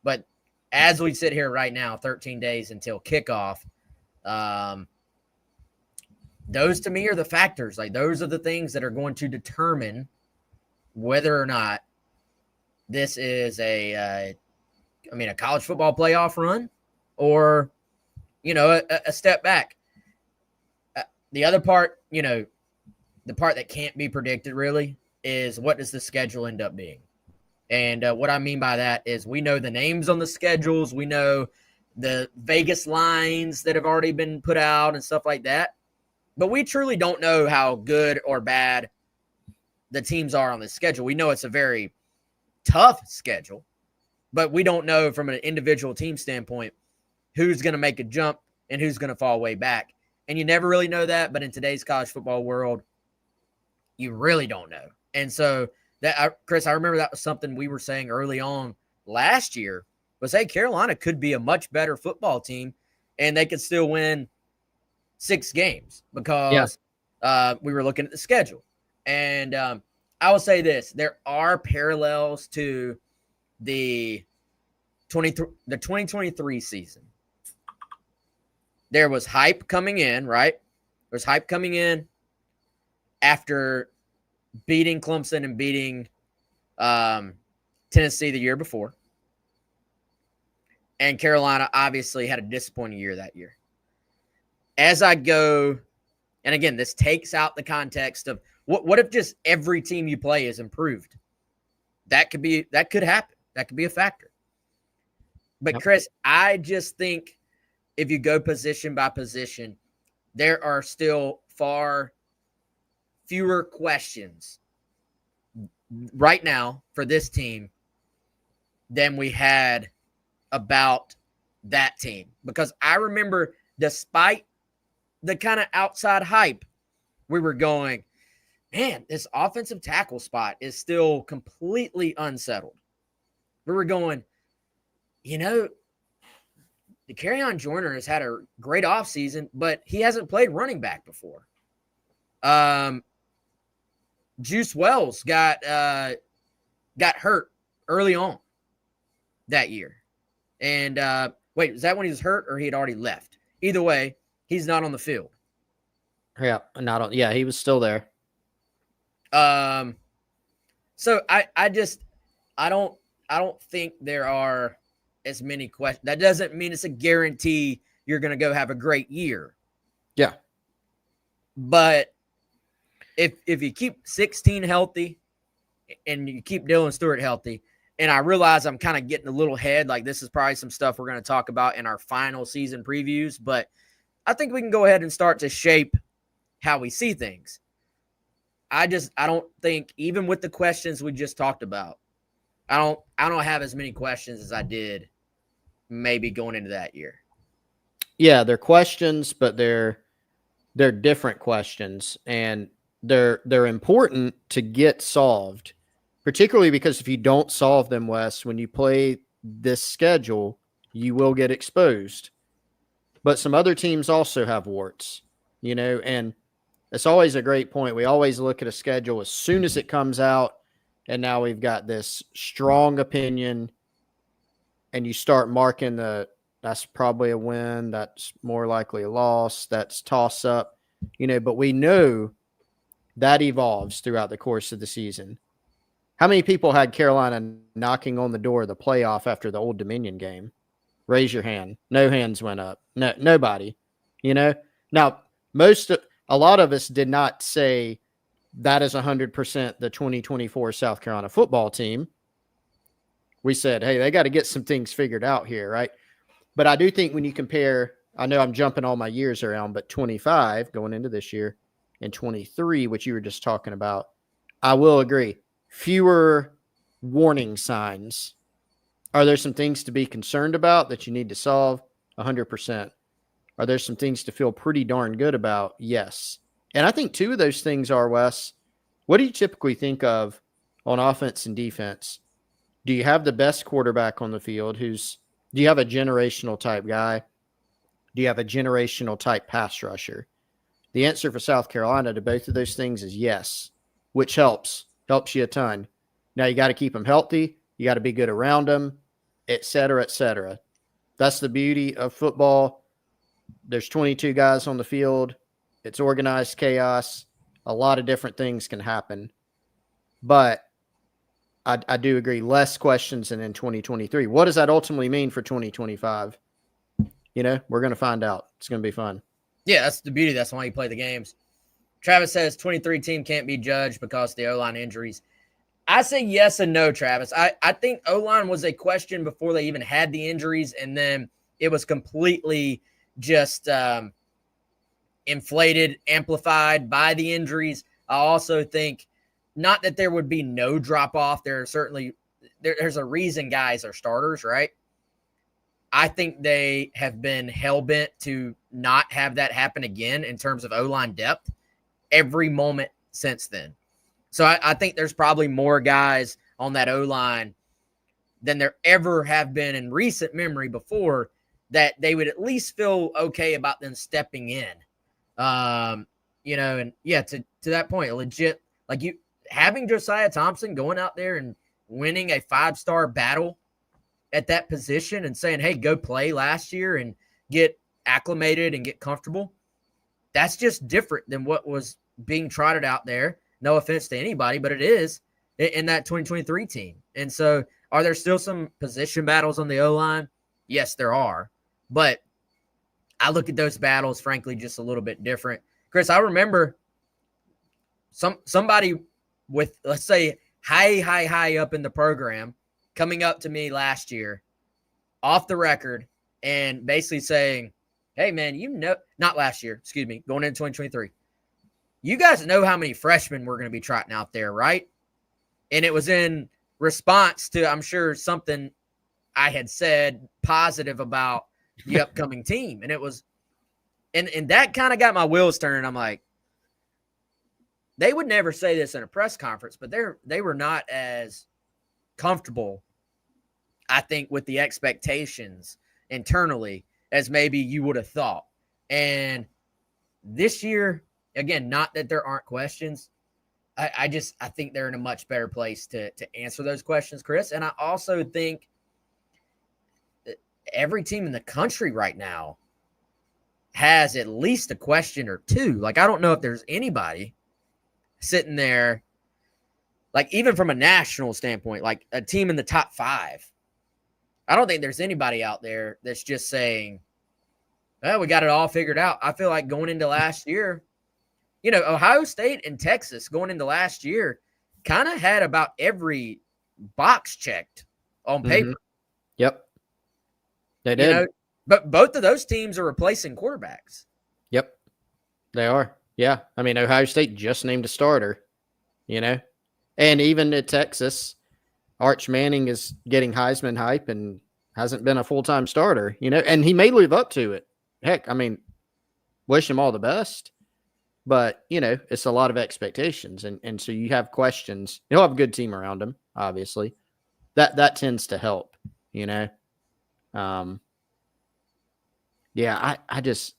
But as we sit here right now, 13 days until kickoff, those to me are the factors. Like, those are the things that are going to determine whether or not this is a college football playoff run, or, a step back. The other part, the part that can't be predicted really is, what does the schedule end up being? And what I mean by that is, we know the names on the schedules. We know the Vegas lines that have already been put out and stuff like that. But we truly don't know how good or bad the teams are on the schedule. We know it's a very tough schedule, but we don't know from an individual team standpoint who's going to make a jump and who's going to fall way back. And you never really know that. But in today's college football world, you really don't know. And so, Chris, I remember that was something we were saying early on last year, was, hey, Carolina could be a much better football team, and they could still win 6 games because we were looking at the schedule. And I will say this: there are parallels to the 2023 season. There was hype coming in, right? There was hype coming in after beating Clemson and beating Tennessee the year before. And Carolina obviously had a disappointing year that year. As I go, and again, this takes out the context of what if just every team you play is improved? That could happen. That could be a factor. But Chris, I just think if you go position by position, there are still far fewer questions right now for this team than we had about that team. Because I remember, despite the kind of outside hype, we were going, man, this offensive tackle spot is still completely unsettled. We were going, the Kerryon Joyner has had a great offseason, but he hasn't played running back before. Juice Wells got hurt early on that year. And wait, was that when he was hurt or he had already left? Either way, he's not on the field. Yeah, he was still there. So I don't think there are as many questions. That doesn't mean it's a guarantee you're going to go have a great year. Yeah. But if you keep 16 healthy and you keep Dylan Stewart healthy, and I realize I'm kind of getting a little head, like this is probably some stuff we're going to talk about in our final season previews, but I think we can go ahead and start to shape how we see things. I don't think, even with the questions we just talked about, I don't have as many questions as I did maybe going into that year. Yeah, they're questions, but they're different questions, and they're important to get solved, particularly because if you don't solve them, Wes, when you play this schedule, you will get exposed. But some other teams also have warts, and it's always a great point. We always look at a schedule as soon as it comes out, and now we've got this strong opinion, and you start marking that's probably a win, that's more likely a loss, that's toss up, but we know that evolves throughout the course of the season. How many people had Carolina knocking on the door of the playoff after the Old Dominion game? Raise your hand. No hands went up. No, nobody. Now a lot of us did not say that is 100% the 2024 South Carolina football team. We said, hey, they got to get some things figured out here, right? But I do think when you compare, I know I'm jumping all my years around, but 25 going into this year and 23, which you were just talking about, I will agree. Fewer warning signs. Are there some things to be concerned about that you need to solve? 100%. Are there some things to feel pretty darn good about? Yes. And I think two of those things are, Wes, what do you typically think of on offense and defense? Do you have the best quarterback on the field? Do you have a generational type guy? Do you have a generational type pass rusher? The answer for South Carolina to both of those things is yes, which helps you a ton. Now you got to keep them healthy. You got to be good around them, et cetera, et cetera. That's the beauty of football. There's 22 guys on the field. It's organized chaos. A lot of different things can happen. But I do agree, less questions than in 2023. What does that ultimately mean for 2025? We're going to find out. It's going to be fun. Yeah, that's the beauty. That's why you play the games. Travis says 23 team can't be judged because of the O-line injuries. I say yes and no, Travis. I think O-line was a question before they even had the injuries, and then it was completely just inflated, amplified by the injuries. I also think not that there would be no drop-off. There are certainly there's a reason guys are starters, right? I think they have been hell-bent to not have that happen again in terms of O-line depth every moment since then. So I think there's probably more guys on that O-line than there ever have been in recent memory before that they would at least feel okay about them stepping in. And yeah, to that point, legit, like you having Josiah Thompson going out there and winning a 5-star battle at that position and saying, hey, go play last year and get acclimated and get comfortable. That's just different than what was being trotted out there. No offense to anybody, but it is in that 2023 team. And so are there still some position battles on the O-line? Yes, there are. But I look at those battles, frankly, just a little bit different. Chris, I remember somebody with, let's say, high up in the program coming up to me last year off the record and basically saying, hey, man, not last year, excuse me, going into 2023. You guys know how many freshmen we're going to be trotting out there, right? And it was in response to, I'm sure, something I had said positive about the upcoming team. And it was, and that kind of got my wheels turning. I'm like, they would never say this in a press conference, but they were not as comfortable, I think, with the expectations internally as maybe you would have thought. And this year, again, not that there aren't questions. I think they're in a much better place to answer those questions, Chris. And I also think that every team in the country right now has at least a question or two. Like, I don't know if there's anybody sitting there like even from a national standpoint, like a team in the top 5. I don't think there's anybody out there that's just saying, well, we got it all figured out. I feel like going into last year, Ohio State and Texas going into last year kind of had about every box checked on paper. Mm-hmm. Yep. They did. But both of those teams are replacing quarterbacks. Yep. They are. Yeah. I mean, Ohio State just named a starter, and even at Texas, Arch Manning is getting Heisman hype and hasn't been a full-time starter, and he may live up to it. Heck, I mean, wish him all the best, but it's a lot of expectations. And so you have questions. He'll have a good team around him, obviously. That tends to help, Yeah, I just,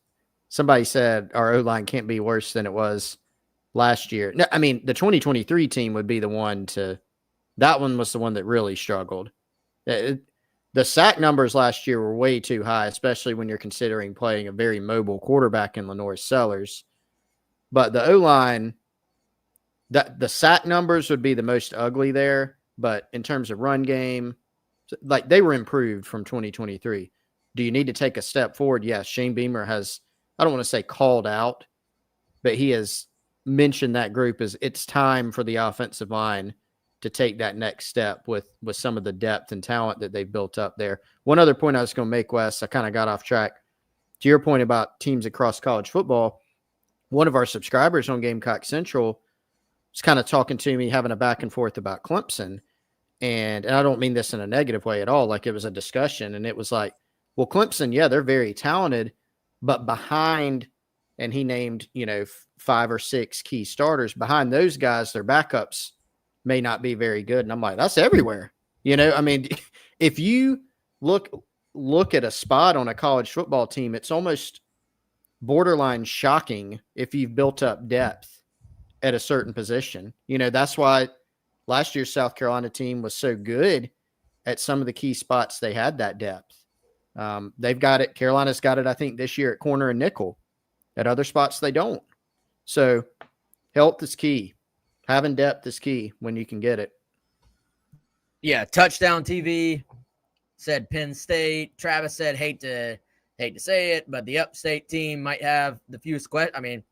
somebody said our O-line can't be worse than it was last year. No, I mean, the 2023 team would be the one that one was the one that really struggled. The sack numbers last year were way too high, especially when you're considering playing a very mobile quarterback in Lenore Sellers. But the O-line, the sack numbers would be the most ugly there. But in terms of run game, like they were improved from 2023. Do you need to take a step forward? Yes. Shane Beamer has, I don't want to say called out, but he has mentioned that group as it's time for the offensive line to take that next step with some of the depth and talent that they've built up there. One other point I was going to make, Wes, I kind of got off track. To your point about teams across college football, one of our subscribers on Gamecock Central was kind of talking to me, having a back and forth about Clemson. And I don't mean this in a negative way at all. Like, it was a discussion, and it was like, well, Clemson, yeah, they're very talented, but behind, and he named, 5 or 6 key starters, behind those guys, their backups may not be very good. And I'm like, that's everywhere. I mean, if you look at a spot on a college football team, it's almost borderline shocking if you've built up depth at a certain position. That's why last year's South Carolina team was so good at some of the key spots. They had that depth. They've got it. Carolina's got it, I think, this year at corner and nickel. At other spots, they don't. So health is key. Having depth is key when you can get it. Yeah, Touchdown TV said Penn State. Travis said, hate to say it, but the upstate team might have the fewest questions. I mean,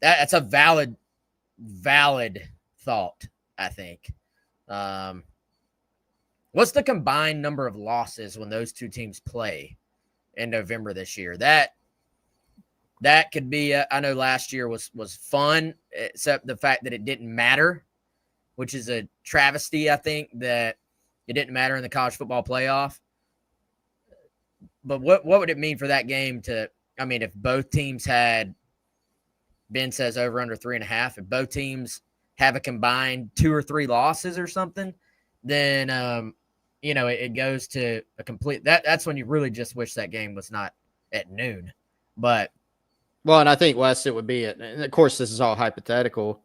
that's a valid thought, I think. What's the combined number of losses when those two teams play in November this year? That could be, I know last year was fun, except the fact that it didn't matter, which is a travesty, I think, that it didn't matter in the college football playoff. But what would it mean for that game if both teams had, Ben says over under 3.5, if both teams have a combined 2 or 3 losses or something, then, it goes to a complete, that's when you really just wish that game was not at noon. But, well, and I think, Wes, it would be, and of course, this is all hypothetical.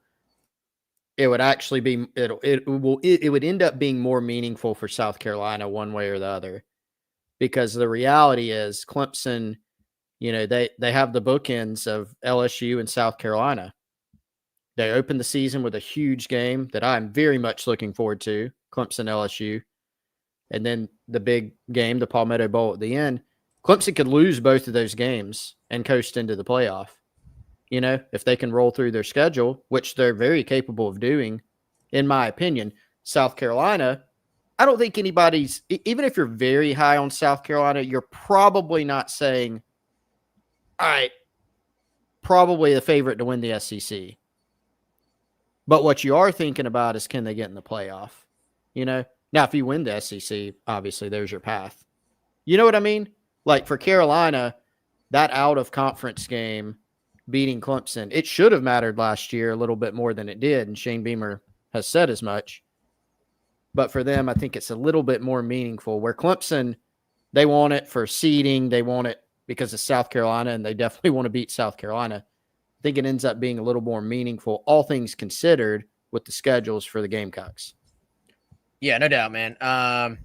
It would actually be, it would end up being more meaningful for South Carolina one way or the other, because the reality is Clemson, they have the bookends of LSU and South Carolina. They opened the season with a huge game that I'm very much looking forward to, Clemson LSU. And then the big game, the Palmetto Bowl at the end. Clemson could lose both of those games and coast into the playoff. If they can roll through their schedule, which they're very capable of doing, in my opinion. South Carolina, I don't think anybody's, even if you're very high on South Carolina, you're probably not saying, all right, probably the favorite to win the SEC. But what you are thinking about is, can they get in the playoff? Now, if you win the SEC, obviously there's your path. You know what I mean? Like for Carolina, that out-of-conference game beating Clemson, it should have mattered last year a little bit more than it did, and Shane Beamer has said as much. But for them, I think it's a little bit more meaningful, where Clemson, they want it for seeding. They want it because of South Carolina, and they definitely want to beat South Carolina. I think it ends up being a little more meaningful, all things considered, with the schedules for the Gamecocks. Yeah, no doubt, man.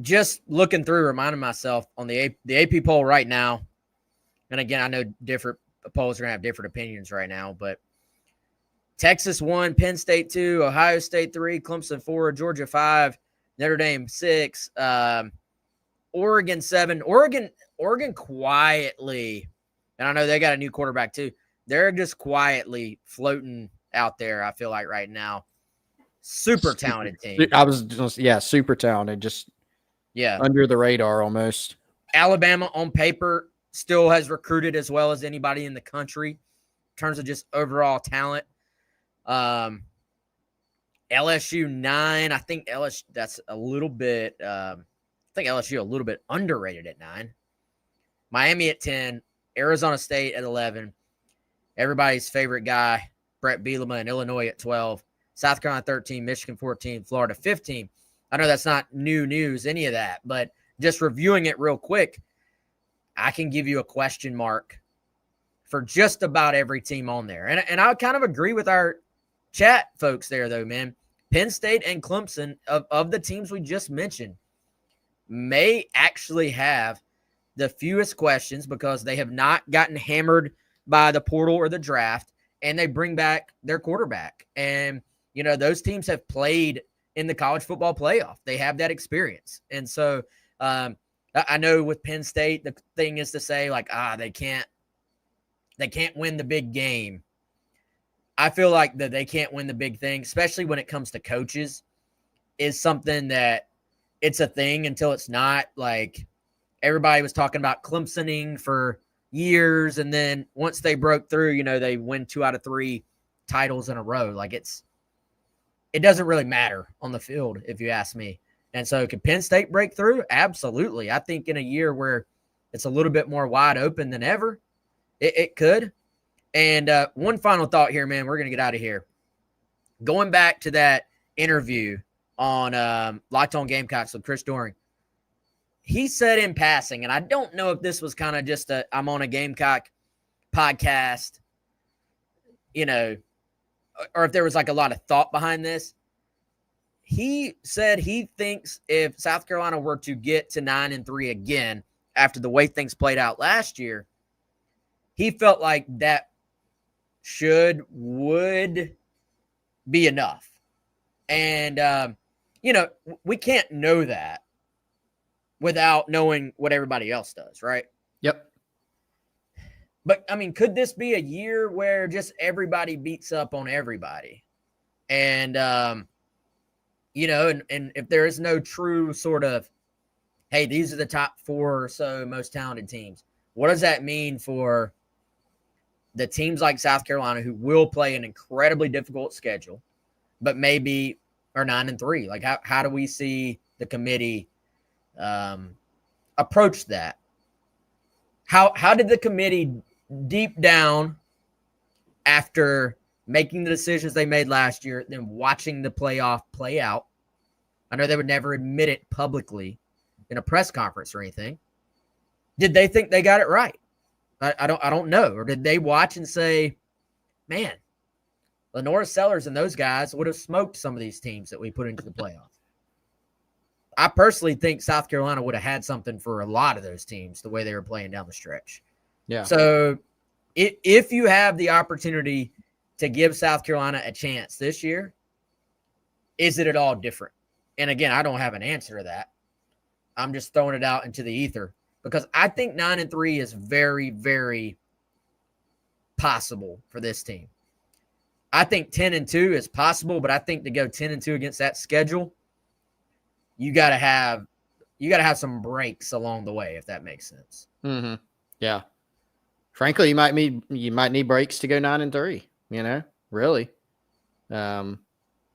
Just looking through, reminding myself on the AP poll right now, and again, I know different polls are going to have different opinions right now, but Texas 1, Penn State 2, Ohio State 3, Clemson 4, Georgia 5, Notre Dame 6, Oregon 7. Oregon quietly, and I know they got a new quarterback too. They're just quietly floating out there, I feel like, right now. Super talented team. Super talented. Just yeah, under the radar almost. Alabama on paper still has recruited as well as anybody in the country in terms of just overall talent. LSU 9. I think LSU that's a little bit. I think LSU a little bit underrated at 9. Miami at 10. Arizona State at 11. Everybody's favorite guy, Brett Bielema in Illinois at 12. South Carolina 13, Michigan 14, Florida 15. I know that's not new news, any of that, but just reviewing it real quick, I can give you a question mark for just about every team on there. And I kind of agree with our chat folks there, though, man. Penn State and Clemson, of the teams we just mentioned, may actually have the fewest questions because they have not gotten hammered by the portal or the draft, and they bring back their quarterback. And, you know, those teams have played in the college football playoff. They have that experience. And so I know with Penn State, the thing is to say, like, they can't win the big game. I feel like that they can't win the big thing, especially when it comes to coaches, is something that it's a thing until it's not. Like, everybody was talking about Clemsoning for years, and then once they broke through, you know, they win 2 out of 3 titles in a row. Like, it doesn't really matter on the field, if you ask me. And so can Penn State break through? Absolutely. I think in a year where it's a little bit more wide open than ever, it could. And one final thought here, man. We're going to get out of here. Going back to that interview on Locked On Gamecocks with Chris Doering, he said in passing, and I don't know if this was kind of just I'm on a Gamecock podcast, you know, or if there was like a lot of thought behind this. He said he thinks if South Carolina were to get to 9-3 again after the way things played out last year, he felt like that would be enough. And, you know, we can't know that without knowing what everybody else does, right? Yep. But, I mean, could this be a year where just everybody beats up on everybody? And, you know, and if there is no true sort of, hey, these are the top 4 or so most talented teams, what does that mean for the teams like South Carolina who will play an incredibly difficult schedule, but maybe are 9-3? Like, how do we see the committee approach that? How did the committee deep down, after making the decisions they made last year, then watching the playoff play out? I know they would never admit it publicly in a press conference or anything. Did they think they got it right? I don't know. Or did they watch and say, man, Lenora Sellers and those guys would have smoked some of these teams that we put into the playoff? I personally think South Carolina would have had something for a lot of those teams the way they were playing down the stretch. Yeah. So if you have the opportunity to give South Carolina a chance this year, is it at all different? And again, I don't have an answer to that. I'm just throwing it out into the ether because I think 9-3 is very, very possible for this team. I think 10-2 is possible, but I think to go 10-2 against that schedule, you got to have some breaks along the way, if that makes sense. Mm-hmm. Yeah. Frankly, you might need breaks to go 9-3. You know, really. Yeah,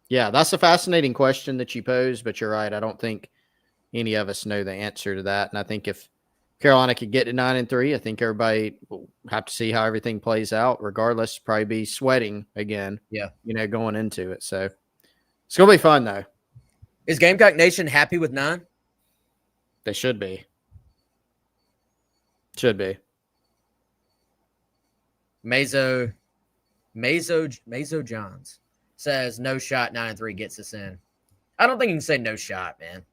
that's a fascinating question that you pose, but you're right. I don't think any of us know the answer to that. And I think if Carolina could get to 9-3, I think everybody will have to see how everything plays out. Regardless, probably be sweating again. Yeah, you know, going into it. So it's gonna be fun though. Is Gamecock Nation happy with 9? They should be. Should be. Mazo Johns says no shot 9-3 gets us in. I don't think you can say no shot, man.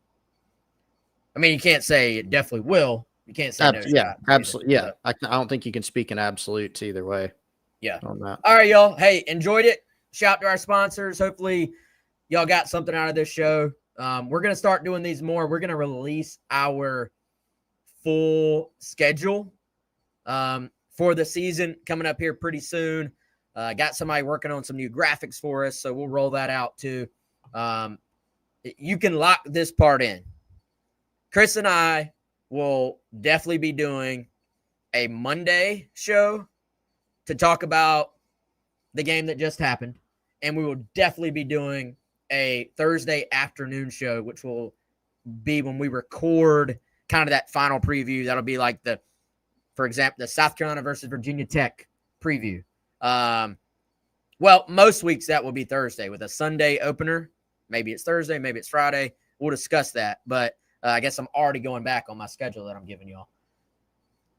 I mean, you can't say it definitely will. You can't say no shot. Absolutely. Yeah. I don't think you can speak in absolutes either way. Yeah. On that. All right, y'all. Hey, enjoyed it. shout to our sponsors. Hopefully y'all got something out of this show. We're going to start doing these more. We're going to release our full schedule for the season coming up here pretty soon. Got somebody working on some new graphics for us, so we'll roll that out too. You can lock this part in. Chris and I will definitely be doing a Monday show to talk about the game that just happened. And we will definitely be doing a Thursday afternoon show, which will be when we record kind of that final preview. That'll be like for example, the South Carolina versus Virginia Tech preview. Well, most weeks that will be Thursday with a Sunday opener. Maybe it's Thursday, maybe it's Friday. We'll discuss that. But I guess I'm already going back on my schedule that I'm giving y'all.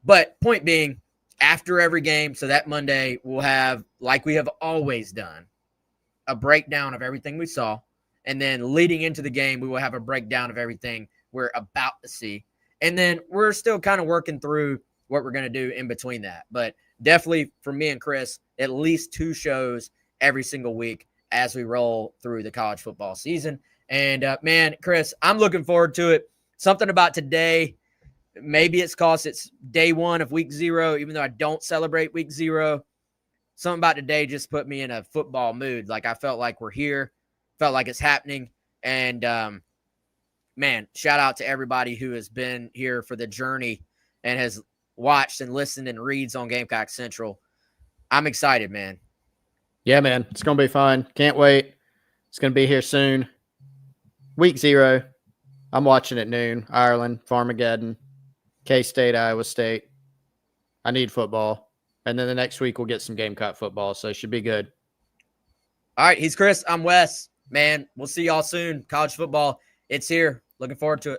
But point being, after every game, so that Monday, we'll have, like we have always done, a breakdown of everything we saw. And then leading into the game, we will have a breakdown of everything we're about to see. And then we're still kind of working through what we're going to do in between that. But definitely for me and Chris, at least 2 shows every single week as we roll through the college football season. And, man, Chris, I'm looking forward to it. Something about today, maybe it's because it's day 1 of week 0, even though I don't celebrate week 0. Something about today just put me in a football mood. Like I felt like we're here, felt like it's happening. And, man, shout out to everybody who has been here for the journey and has watched and listened and reads on Gamecock Central. I'm excited, man. Yeah, man. It's going to be fun. Can't wait. It's going to be here soon. Week 0. I'm watching at noon. Ireland, Farmageddon, K-State, Iowa State. I need football. And then the next week we'll get some Gamecock football, so it should be good. All right, he's Chris. I'm Wes. Man, we'll see y'all soon. College football, it's here. Looking forward to it.